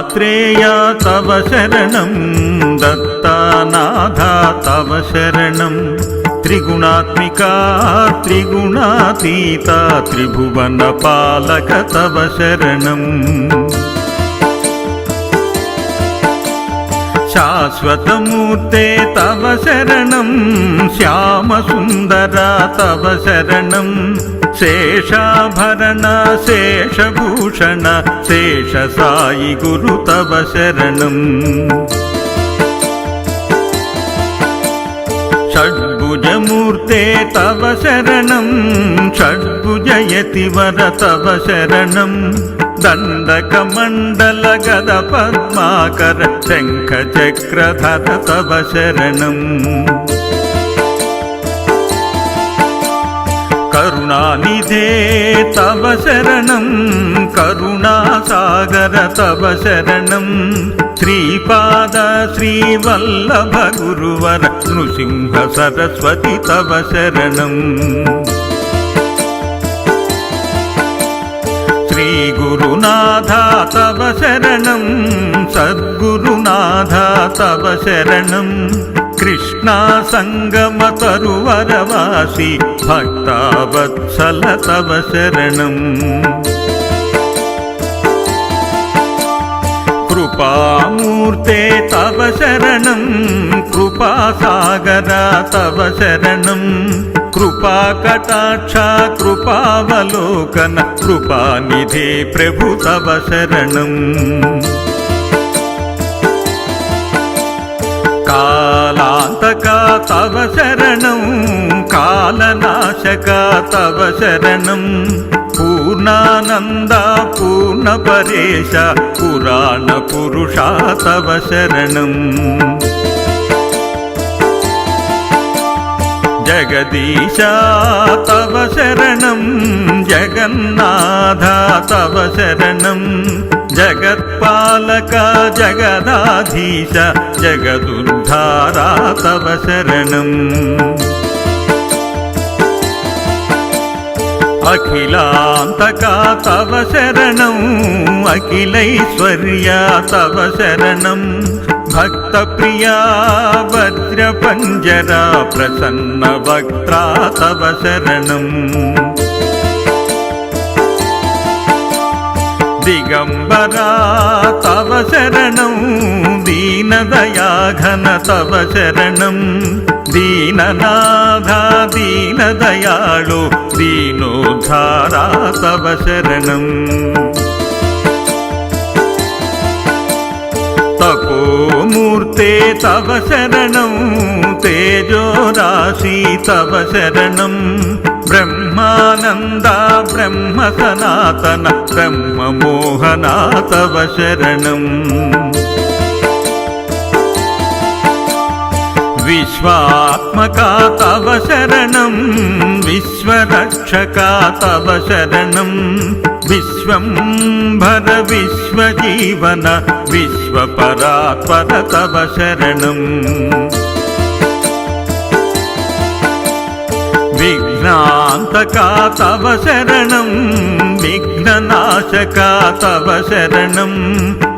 दत्तात्रेय तव शरणं दत्तानाथ तव शरणं त्रिगुणात्मिका त्रिगुणातीता त्रिभुवनपालक तव शरणं शाश्वतमूर्ते तव शरणं श्यामसुन्दरा तव शरणं शेषाभरण शेषभूषण शेषसायि गुरु तव शरणं षड्भुजमूर्ते तव शरणं षड्भुजयतिवर तव शरणं दण्डकमण्डल गद पद्माकर शङ्खचक्रधर तव शरणं करुणानिधे तव शरणं करुणासागर तव शरणं श्रीपाद श्रीवल्लभ गुरुवर नृसिंह सरस्वती तव शरणं श्रीगुरुनाथ तव शरणं सद्गुरुनाथ तव शरणं कृष्णा संगम तरुवरवासी भक्तावत्सल तव शरणं कृपामूर्ते तव शरणं कृपासागर तव शरणं कृपाकटाक्ष कृपावलोकन कृपानिधे प्रभु तव शरणं कालांतका तव शरणं कालनाशका तव शरणं पूर्णानंदा पूर्णपरेश पुराणपुरुषा तव शरणं जगदीशा तव शरणं जगन्नाथ तव शरणं जगत्पालक जगदाधीश जगदुद्धारा तव शरणं अखिलांतका तव शरणं अखिलैश्वर्या तव शरणं भक्तप्रिया वज्रपञ्जरा प्रसन्नवक्त्रा तव शरणं दिगंबरा तव शरणं दीनदयाघन तव शरणं दीननाथा दीनदयाळु दीनोद्धारा तव शरणं तपोमूर्ते तव शरणं तेजोराशि तव शरणं ब्रह्मानन्दा ब्रह्म सनातन ब्रह्ममोहना तव शरणं विश्वात्मका तव शरणं विश्वरक्षका तव शरणं विश्वंभर विश्वजीवन विश्वपरात्पर तव शरणं विघ्नान्तका तव शरणं विघ्ननाशका तव शरणं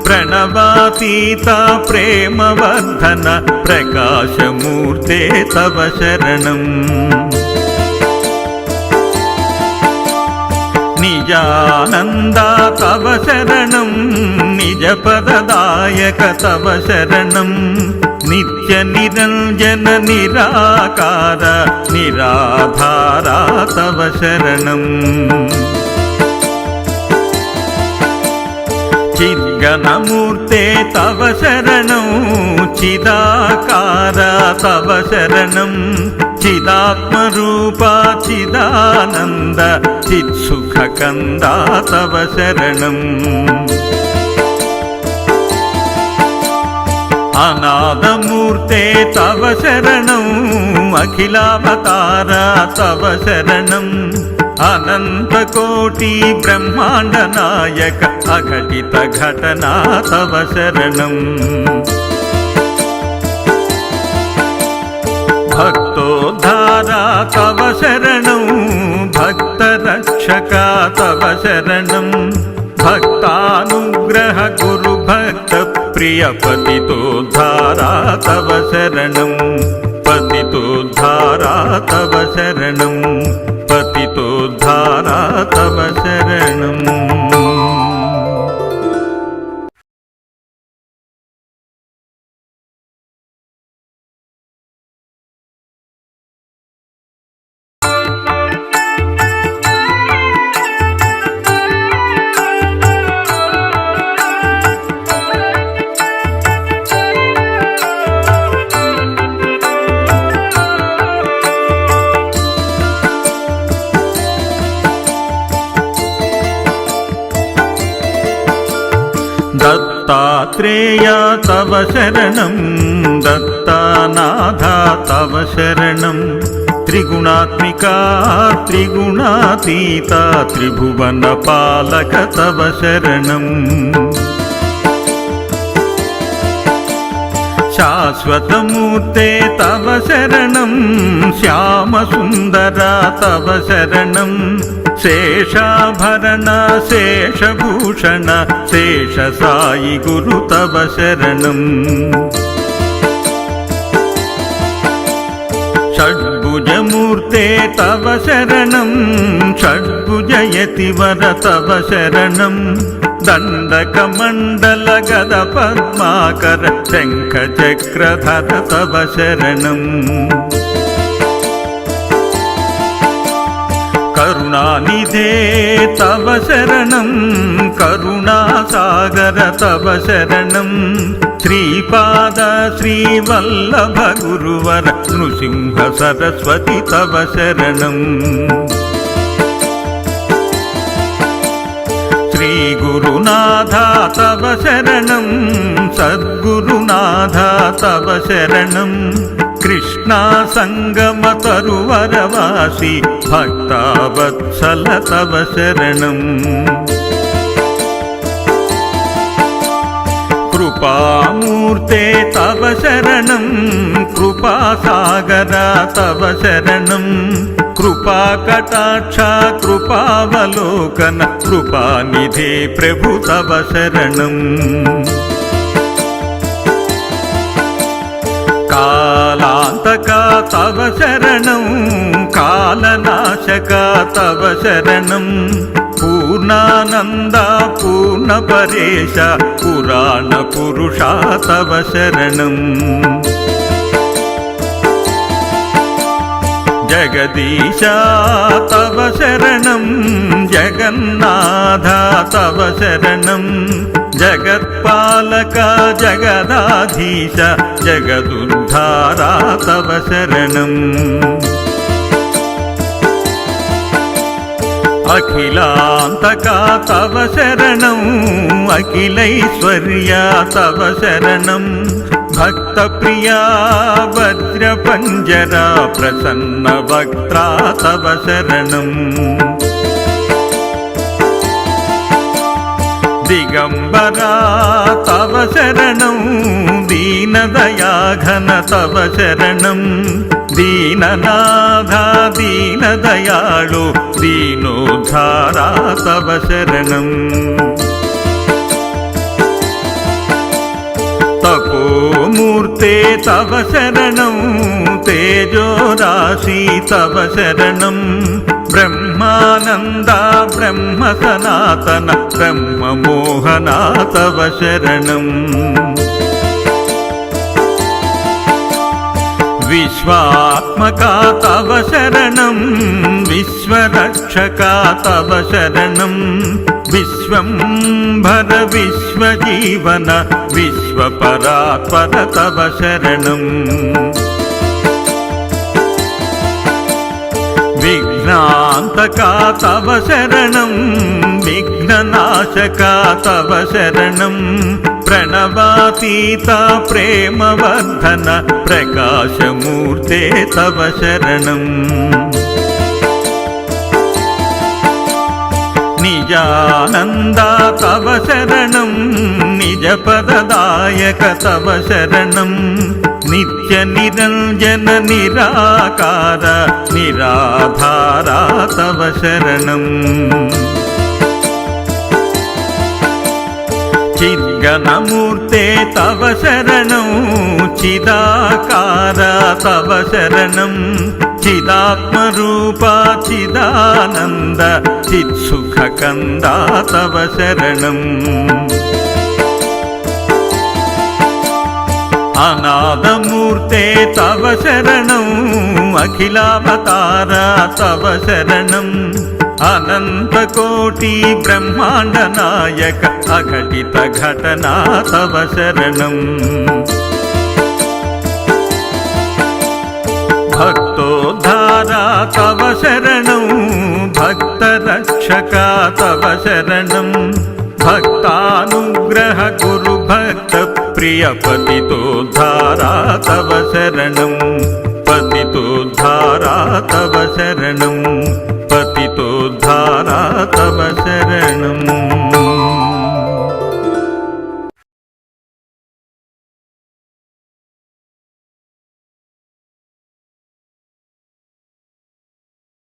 प्रणवातीता प्रेमवर्धन प्रकाशमूर्ते तव शरणं निजानन्दा तव शरणं निजपददायक तव शरणं नित्यनिरञ्जन निराकार निराधारा तव शरणं चिद्गणमूर्ते तव शरणं चिदाकार तव शरणं चिदात्मरूपा चिदानन्द चित्सुखकन्दा तव शरणं अनादमूर्ते तव शरणं अखिलावतारा तव शरणं अनन्तकोटि ब्रह्माण्ड नायक अघटित घटना तव शरणं भक्तोद्धारा तव शरणं भक्तरक्षका तव शरणं भक्तानुग्रह गुरु भक्त प्रिय पतितोद्धारा तव शरणं पतितोद्धारा तव शरणं पतितोद्धारा तव शरणम् दत्तात्रेया तव शरणं दत्तानाथा तव शरणं त्रिगुणात्मिका त्रिगुणातीता त्रिभुवनपालक तव शरणं शाश्वतमूर्ते तव शरणं श्यामसुन्दरा तव शरणं शेषाभरण शेषभूषण शेषसायि गुरु तव शरणं षड्भुजमूर्ते तव शरणं षड्भुजयतिवर तव शरणं दण्डकमण्डल गद पद्माकर शङ्खचक्रधर तव शरणं करुणानिधे तव शरणं करुणासागर तव शरणं श्रीपाद श्रीवल्लभ गुरुवर नृसिंह सरस्वती तव शरणं श्रीगुरुनाथा तव शरणं सद्गुरुनाथा तव शरणं कृष्णा संगम तरुवरवासी भक्तावत्सल तव शरणं कृपामूर्ते तव शरणं कृपासागरा तव शरणं कृपाकटाक्षा कृपावलोकन कृपानिधे प्रभु तव शरणं कालान्तका तव शरणं कालनाशका तव शरणं पूर्णानन्दा पूर्णपरेश पुराणपुरुषा तव शरणं जगदीशा तव शरणं जगन्नाथा तव शरणं जगत्पालका जगदाधीश जगदुद्धारा तव शरणं अखिलान्तका तव शरणं अखिलैश्वर्या तव शरणं भक्तप्रिया वज्रपञ्जरा प्रसन्नवक्त्रा तव शरणं दिगम्बरा तव शरणं दीनदयाघन तव शरणं दीननाथा दीनदयाळु दीनोद्धारा तव शरणं तपोमूर्ते तव शरणं तेजोराशि तव शरणं ब्रह्मानन्दा ब्रह्म सनातन ब्रह्ममोहना तव शरणं विश्वात्मका तव शरणं विश्वरक्षका तव शरणं विश्वंभर विश्वजीवन विश्वपरात्पर तव शरणं विघ्नान्तका तव शरणं विघ्ननाशका तव शरणं प्रणवातीता प्रेमवर्धन प्रकाशमूर्ते तव शरणं निजानन्दा तव शरणं निजपददायक तव शरणं नित्यनिरञ्जन निराकार निराधारा तव शरणं చిద్గణమూర్తే తవ శరణం చిదాకార తవ శరణం చిదాత్మరూపా చిదానంద చిత్సుఖకందా తవ శరణం అనాథమూర్తే తవ శరణం అఖిలావతార తవ శరణం అనంతకోటి బ్రహ్మాండ నాయక అఘటిత ఘటనా తవ శరణం భక్తోద్ధారా తవ శరణం భక్తరక్షక తవ శరణం భక్తానుగ్రహ గురు భక్త ప్రియ పతితోద్ధారా తవ శరణం పతితోద్ధారా తవ శరణం పతితోద్ధారా తవ శరణం